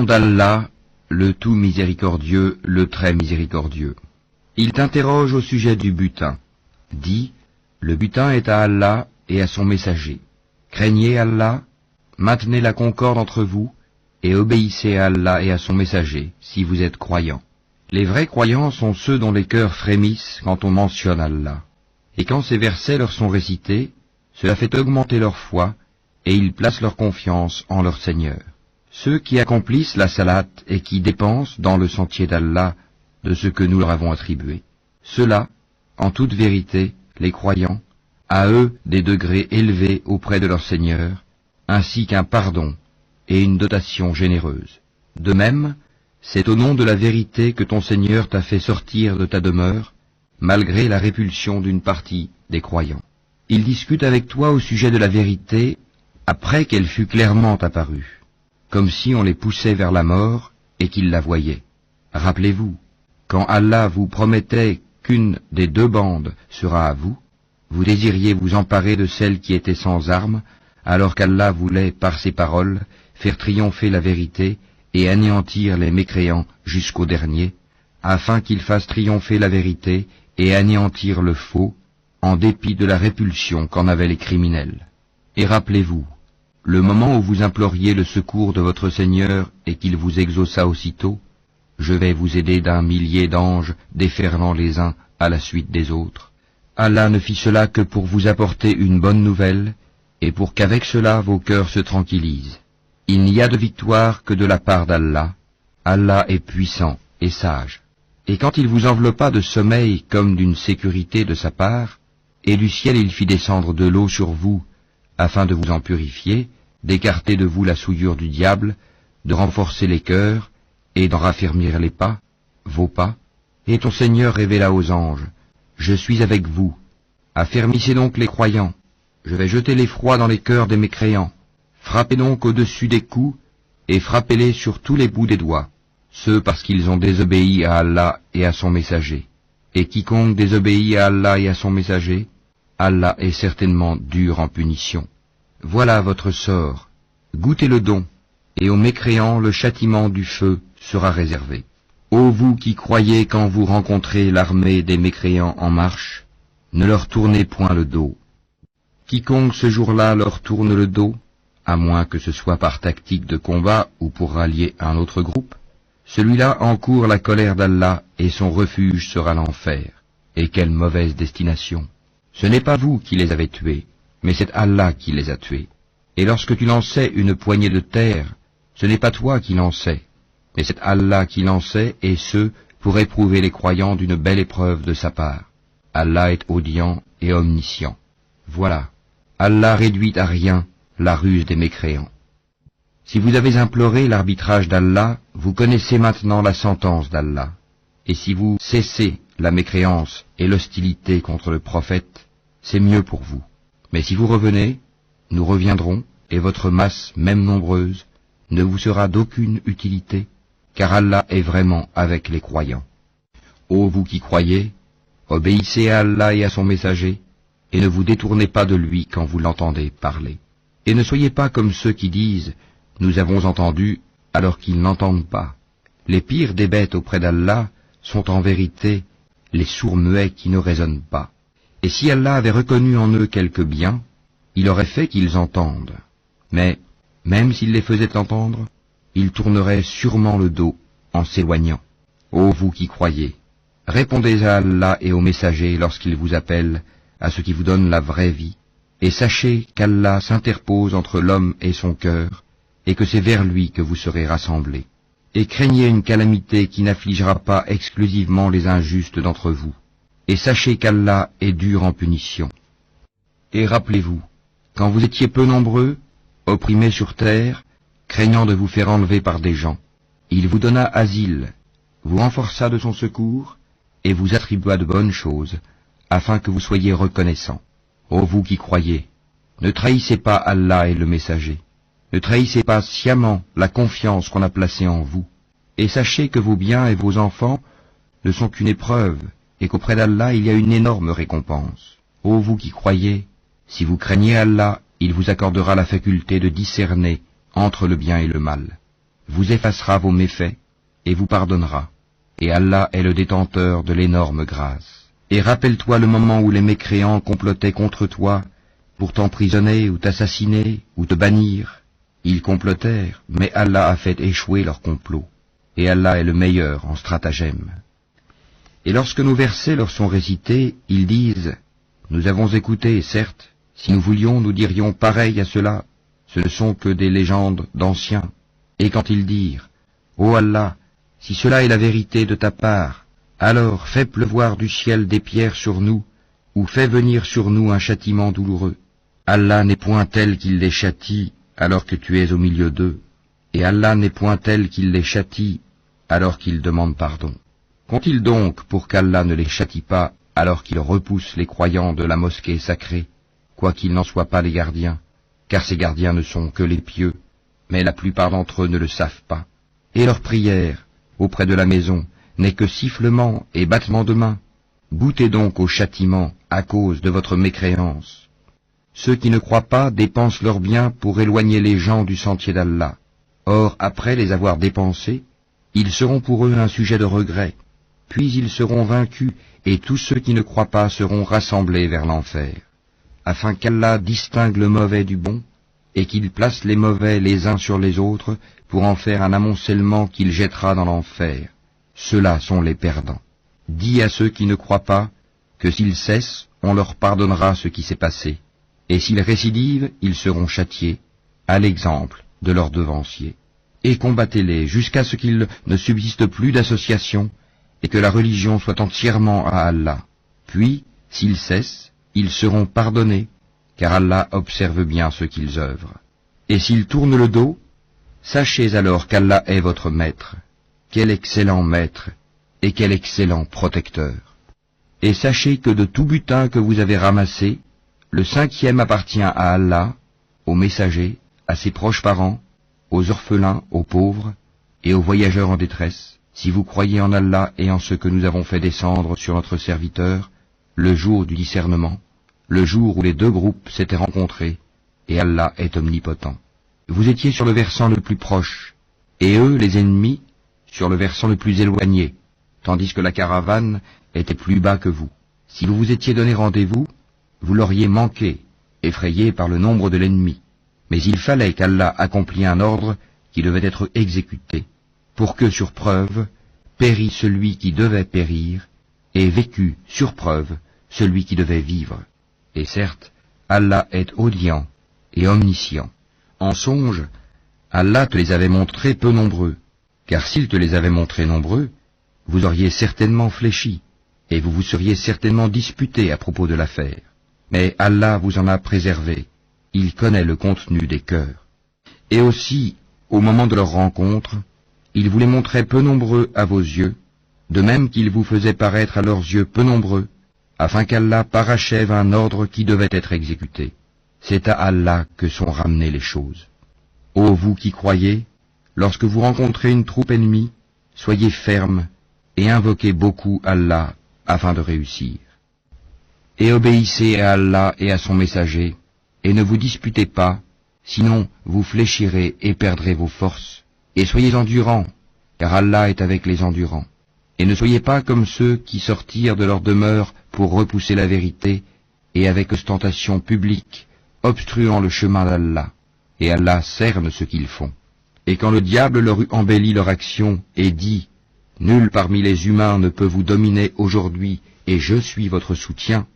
d'Allah, le tout miséricordieux, le très miséricordieux. Il t'interroge au sujet du butin. Dis, le butin est à Allah et à son messager. Craignez Allah, maintenez la concorde entre vous, et obéissez à Allah et à son messager, si vous êtes croyants. Les vrais croyants sont ceux dont les cœurs frémissent quand on mentionne Allah. Et quand ces versets leur sont récités, cela fait augmenter leur foi, et ils placent leur confiance en leur Seigneur. Ceux qui accomplissent la salate et qui dépensent dans le sentier d'Allah de ce que nous leur avons attribué, ceux-là, en toute vérité, les croyants, à eux des degrés élevés auprès de leur Seigneur, ainsi qu'un pardon et une dotation généreuse. De même, c'est au nom de la vérité que ton Seigneur t'a fait sortir de ta demeure, malgré la répulsion d'une partie des croyants. Il discute avec toi au sujet de la vérité après qu'elle fut clairement apparue, comme si on les poussait vers la mort et qu'ils la voyaient. Rappelez-vous, quand Allah vous promettait qu'une des deux bandes sera à vous, vous désiriez vous emparer de celle qui était sans armes, alors qu'Allah voulait, par ses paroles, faire triompher la vérité et anéantir les mécréants jusqu'au dernier, afin qu'il fasse triompher la vérité et anéantir le faux, en dépit de la répulsion qu'en avaient les criminels. Et rappelez-vous, le moment où vous imploriez le secours de votre Seigneur et qu'il vous exauça aussitôt, je vais vous aider d'un millier d'anges déferlant les uns à la suite des autres. Allah ne fit cela que pour vous apporter une bonne nouvelle, et pour qu'avec cela vos cœurs se tranquillisent. Il n'y a de victoire que de la part d'Allah. Allah est puissant et sage. Et quand il vous enveloppa de sommeil comme d'une sécurité de sa part, et du ciel il fit descendre de l'eau sur vous, afin de vous en purifier, d'écarter de vous la souillure du diable, de renforcer les cœurs, et d'en raffermir les pas, vos pas, et ton Seigneur révéla aux anges, « Je suis avec vous, affermissez donc les croyants, je vais jeter l'effroi dans les cœurs des mécréants, frappez donc au-dessus des coups, et frappez-les sur tous les bouts des doigts, ceux parce qu'ils ont désobéi à Allah et à son messager. Et quiconque désobéit à Allah et à son messager, Allah est certainement dur en punition. Voilà votre sort, goûtez le don, et aux mécréants le châtiment du feu sera réservé. Ô vous qui croyez quand vous rencontrez l'armée des mécréants en marche, ne leur tournez point le dos. Quiconque ce jour-là leur tourne le dos, à moins que ce soit par tactique de combat ou pour rallier un autre groupe, celui-là encourt la colère d'Allah et son refuge sera l'enfer. Et quelle mauvaise destination! Ce n'est pas vous qui les avez tués, mais c'est Allah qui les a tués. Et lorsque tu lançais une poignée de terre, ce n'est pas toi qui lançais, mais c'est Allah qui lançait, et ce, pour éprouver les croyants d'une belle épreuve de sa part. Allah est audient et omniscient. Voilà, Allah réduit à rien la ruse des mécréants. Si vous avez imploré l'arbitrage d'Allah, vous connaissez maintenant la sentence d'Allah. Et si vous cessez la mécréance et l'hostilité contre le prophète, c'est mieux pour vous. Mais si vous revenez, nous reviendrons, et votre masse, même nombreuse, ne vous sera d'aucune utilité, car Allah est vraiment avec les croyants. Ô vous qui croyez, obéissez à Allah et à son messager, et ne vous détournez pas de lui quand vous l'entendez parler. Et ne soyez pas comme ceux qui disent « Nous avons entendu » alors qu'ils n'entendent pas. Les pires des bêtes auprès d'Allah sont en vérité les sourds-muets qui ne raisonnent pas. Et si Allah avait reconnu en eux quelque bien, il aurait fait qu'ils entendent. Mais, même s'il les faisait entendre, ils tourneraient sûrement le dos en s'éloignant. Ô vous qui croyez, répondez à Allah et aux messagers lorsqu'ils vous appellent à ce qui vous donne la vraie vie, et sachez qu'Allah s'interpose entre l'homme et son cœur, et que c'est vers lui que vous serez rassemblés. Et craignez une calamité qui n'affligera pas exclusivement les injustes d'entre vous, et sachez qu'Allah est dur en punition. Et rappelez-vous, quand vous étiez peu nombreux, opprimés sur terre, craignant de vous faire enlever par des gens, il vous donna asile, vous renforça de son secours, et vous attribua de bonnes choses, afin que vous soyez reconnaissants. Ô vous qui croyez, ne trahissez pas Allah et le messager, ne trahissez pas sciemment la confiance qu'on a placée en vous, et sachez que vos biens et vos enfants ne sont qu'une épreuve, et qu'auprès d'Allah il y a une énorme récompense. Ô vous qui croyez, si vous craignez Allah, il vous accordera la faculté de discerner entre le bien et le mal. vous effacera vos méfaits et vous pardonnera. Et Allah est le détenteur de l'énorme grâce. Et rappelle-toi le moment où les mécréants complotaient contre toi pour t'emprisonner ou t'assassiner ou te bannir. Ils complotèrent, mais Allah a fait échouer leur complot. Et Allah est le meilleur en stratagème. Et lorsque nos versets leur sont récités, ils disent « Nous avons écouté, certes, si nous voulions, nous dirions pareil à cela, ce ne sont que des légendes d'anciens. » Et quand ils dirent « Ô Allah, si cela est la vérité de ta part, alors fais pleuvoir du ciel des pierres sur nous, ou fais venir sur nous un châtiment douloureux. Allah n'est point tel qu'il les châtie alors que tu es au milieu d'eux, et Allah n'est point tel qu'il les châtie alors qu'ils demandent pardon. Qu'ont-ils donc pour qu'Allah ne les châtie pas alors qu'ils repoussent les croyants de la mosquée sacrée, quoiqu'ils n'en soient pas les gardiens, car ces gardiens ne sont que les pieux, mais la plupart d'entre eux ne le savent pas. Et leur prière, auprès de la maison, n'est que sifflement et battement de main. Goûtez donc au châtiment à cause de votre mécréance. Ceux qui ne croient pas dépensent leurs biens pour éloigner les gens du sentier d'Allah. Or, après les avoir dépensés, ils seront pour eux un sujet de regret. Puis ils seront vaincus, et tous ceux qui ne croient pas seront rassemblés vers l'enfer, afin qu'Allah distingue le mauvais du bon, et qu'il place les mauvais les uns sur les autres, pour en faire un amoncellement qu'il jettera dans l'enfer. Ceux-là sont les perdants. Dis à ceux qui ne croient pas, que s'ils cessent, on leur pardonnera ce qui s'est passé, et s'ils récidivent, ils seront châtiés, à l'exemple de leurs devanciers. Et combattez-les jusqu'à ce qu'il ne subsiste plus d'association, et que la religion soit entièrement à Allah. Puis, s'ils cessent, ils seront pardonnés, car Allah observe bien ce qu'ils œuvrent. Et s'ils tournent le dos, sachez alors qu'Allah est votre maître. Quel excellent maître, et quel excellent protecteur. Et sachez que de tout butin que vous avez ramassé, le 5e appartient à Allah, aux messagers, à ses proches parents, aux orphelins, aux pauvres, et aux voyageurs en détresse, si vous croyez en Allah et en ce que nous avons fait descendre sur notre serviteur, le jour du discernement, le jour où les deux groupes s'étaient rencontrés, et Allah est omnipotent. Vous étiez sur le versant le plus proche, et eux, les ennemis, sur le versant le plus éloigné, tandis que la caravane était plus bas que vous. Si vous vous étiez donné rendez-vous, vous l'auriez manqué, effrayé par le nombre de l'ennemi. Mais il fallait qu'Allah accomplît un ordre qui devait être exécuté, pour que, sur preuve, pérît celui qui devait périr, et vécut, sur preuve, celui qui devait vivre. Et certes, Allah est audient et omniscient. En songe, Allah te les avait montrés peu nombreux, car s'il te les avait montrés nombreux, vous auriez certainement fléchi, et vous vous seriez certainement disputé à propos de l'affaire. Mais Allah vous en a préservé, il connaît le contenu des cœurs. Et aussi, au moment de leur rencontre, il vous les montrait peu nombreux à vos yeux, de même qu'il vous faisait paraître à leurs yeux peu nombreux, afin qu'Allah parachève un ordre qui devait être exécuté. C'est à Allah que sont ramenées les choses. Ô vous qui croyez, lorsque vous rencontrez une troupe ennemie, soyez fermes et invoquez beaucoup Allah afin de réussir. Et obéissez à Allah et à son messager, et ne vous disputez pas, sinon vous fléchirez et perdrez vos forces. Et soyez endurants, car Allah est avec les endurants. Et ne soyez pas comme ceux qui sortirent de leur demeure pour repousser la vérité, et avec ostentation publique, obstruant le chemin d'Allah. Et Allah cerne ce qu'ils font. Et quand le diable leur eut embelli leur action, et dit, « Nul parmi les humains ne peut vous dominer aujourd'hui, et je suis votre soutien »,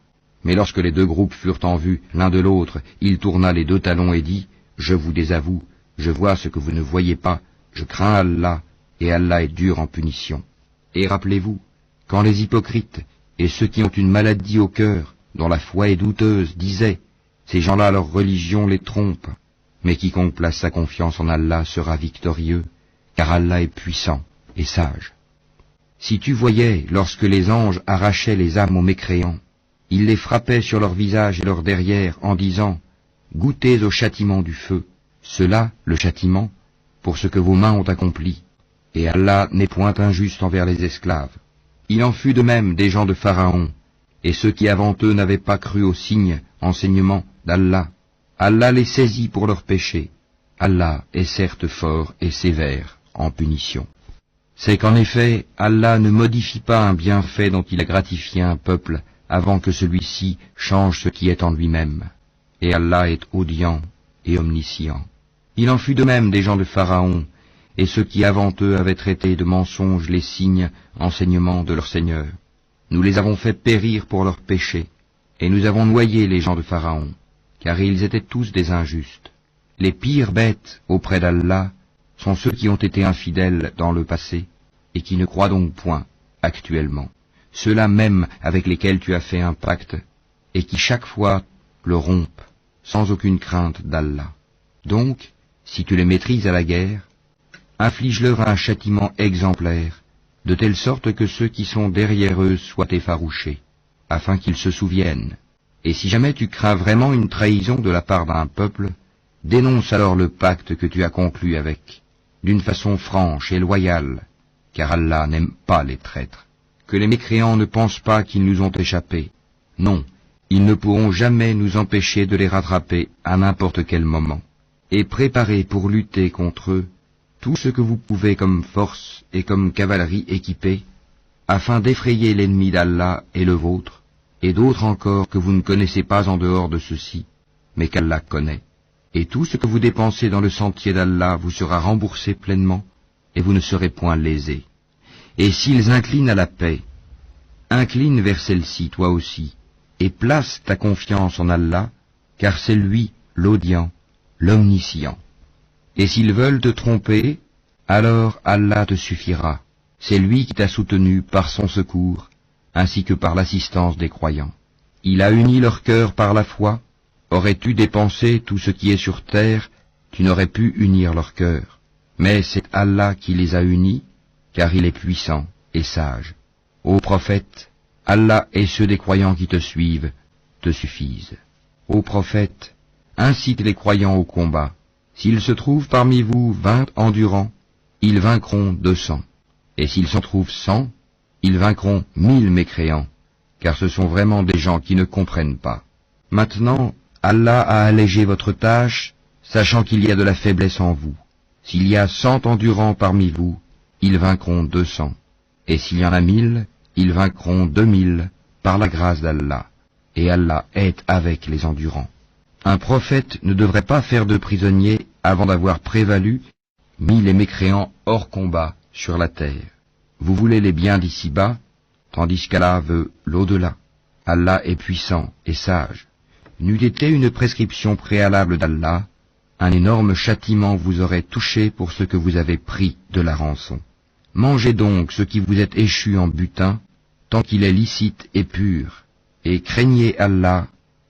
mais lorsque les deux groupes furent en vue l'un de l'autre, il tourna les deux talons et dit, « Je vous désavoue, je vois ce que vous ne voyez pas, je crains Allah, et Allah est dur en punition. » Et rappelez-vous, quand les hypocrites et ceux qui ont une maladie au cœur, dont la foi est douteuse, disaient, « Ces gens-là, leur religion les trompe. » Mais quiconque place sa confiance en Allah sera victorieux, car Allah est puissant et sage. Si tu voyais, lorsque les anges arrachaient les âmes aux mécréants, ils les frappaient sur leur visage et leur derrière en disant, « Goûtez au châtiment du feu. » Cela, le châtiment, pour ce que vos mains ont accompli. Et Allah n'est point injuste envers les esclaves. Il en fut de même des gens de Pharaon, et ceux qui avant eux n'avaient pas cru aux signes, enseignements d'Allah. Allah les saisit pour leurs péchés. Allah est certes fort et sévère en punition. C'est qu'en effet, Allah ne modifie pas un bienfait dont il a gratifié un peuple avant que celui-ci change ce qui est en lui-même. Et Allah est audient et omniscient. Il en fut de même des gens de Pharaon, et ceux qui avant eux avaient traité de mensonges les signes, enseignements de leur Seigneur. Nous les avons fait périr pour leurs péchés, et nous avons noyé les gens de Pharaon, car ils étaient tous des injustes. Les pires bêtes auprès d'Allah sont ceux qui ont été infidèles dans le passé, et qui ne croient donc point actuellement. Ceux-là même avec lesquels tu as fait un pacte, et qui chaque fois le rompent, sans aucune crainte d'Allah. Donc, si tu les maîtrises à la guerre, inflige-leur un châtiment exemplaire, de telle sorte que ceux qui sont derrière eux soient effarouchés, afin qu'ils se souviennent. Et si jamais tu crains vraiment une trahison de la part d'un peuple, dénonce alors le pacte que tu as conclu avec, d'une façon franche et loyale, car Allah n'aime pas les traîtres. Que les mécréants ne pensent pas qu'ils nous ont échappé. Non, ils ne pourront jamais nous empêcher de les rattraper à n'importe quel moment. Et préparez pour lutter contre eux tout ce que vous pouvez comme force et comme cavalerie équipée, afin d'effrayer l'ennemi d'Allah et le vôtre, et d'autres encore que vous ne connaissez pas en dehors de ceux-ci, mais qu'Allah connaît. Et tout ce que vous dépensez dans le sentier d'Allah vous sera remboursé pleinement, et vous ne serez point lésés. Et s'ils inclinent à la paix, incline vers celle-ci toi aussi, et place ta confiance en Allah, car c'est lui l'audient, l'omniscient. Et s'ils veulent te tromper, alors Allah te suffira. C'est lui qui t'a soutenu par son secours, ainsi que par l'assistance des croyants. Il a uni leur cœur par la foi. Aurais-tu dépensé tout ce qui est sur terre, tu n'aurais pu unir leur cœur. Mais c'est Allah qui les a unis, car il est puissant et sage. Ô prophète, Allah et ceux des croyants qui te suivent te suffisent. Ô prophète, incite les croyants au combat. S'il se trouve parmi vous 20 endurants, ils vaincront 200. Et s'il s'en trouve 100, ils vaincront 1000 mécréants, car ce sont vraiment des gens qui ne comprennent pas. Maintenant, Allah a allégé votre tâche, sachant qu'il y a de la faiblesse en vous. S'il y a 100 endurants parmi vous, ils vaincront 200. Et s'il y en a 1000, ils vaincront 2000, par la grâce d'Allah. Et Allah est avec les endurants. Un prophète ne devrait pas faire de prisonniers avant d'avoir prévalu, mis les mécréants hors combat sur la terre. Vous voulez les biens d'ici-bas, tandis qu'Allah veut l'au-delà. Allah est puissant et sage. N'eût été une prescription préalable d'Allah, un énorme châtiment vous aurait touché pour ce que vous avez pris de la rançon. Mangez donc ce qui vous est échu en butin, tant qu'il est licite et pur, et craignez Allah,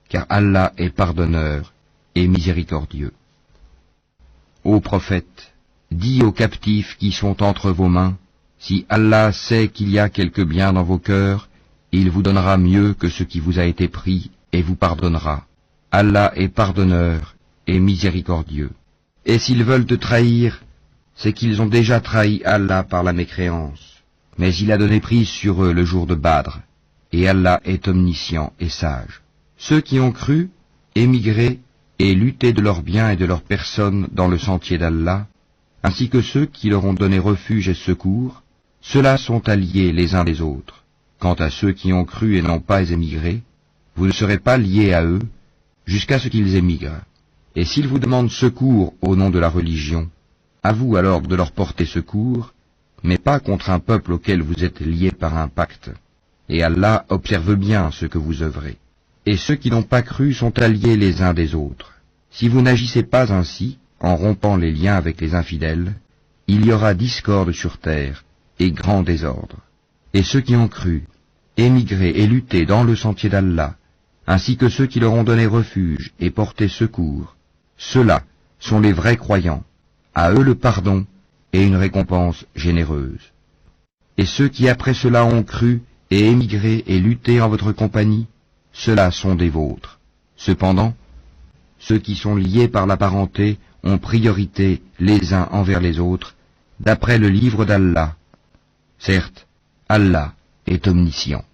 car Allah est pardonneur et miséricordieux. Ô prophète, dis aux captifs qui sont entre vos mains, si Allah sait qu'il y a quelque bien dans vos cœurs, il vous donnera mieux que ce qui vous a été pris et vous pardonnera. Allah est pardonneur et miséricordieux. Et s'ils veulent te trahir, c'est qu'ils ont déjà trahi Allah par la mécréance. Mais il a donné prise sur eux le jour de Badr, et Allah est omniscient et sage. Ceux qui ont cru, émigré et lutté de leurs biens et de leurs personnes dans le sentier d'Allah, ainsi que ceux qui leur ont donné refuge et secours, ceux-là sont alliés les uns des autres. Quant à ceux qui ont cru et n'ont pas émigré, vous ne serez pas liés à eux jusqu'à ce qu'ils émigrent. Et s'ils vous demandent secours au nom de la religion, à vous alors de leur porter secours, mais pas contre un peuple auquel vous êtes liés par un pacte. Et Allah observe bien ce que vous œuvrez. Et ceux qui n'ont pas cru sont alliés les uns des autres. Si vous n'agissez pas ainsi, en rompant les liens avec les infidèles, il y aura discorde sur terre et grand désordre. Et ceux qui ont cru, émigré et lutté dans le sentier d'Allah, ainsi que ceux qui leur ont donné refuge et porté secours, ceux-là sont les vrais croyants, à eux le pardon et une récompense généreuse. Et ceux qui après cela ont cru et émigré et lutté en votre compagnie, ceux-là sont des vôtres. Cependant, ceux qui sont liés par la parenté ont priorité les uns envers les autres, d'après le livre d'Allah. Certes, Allah est omniscient.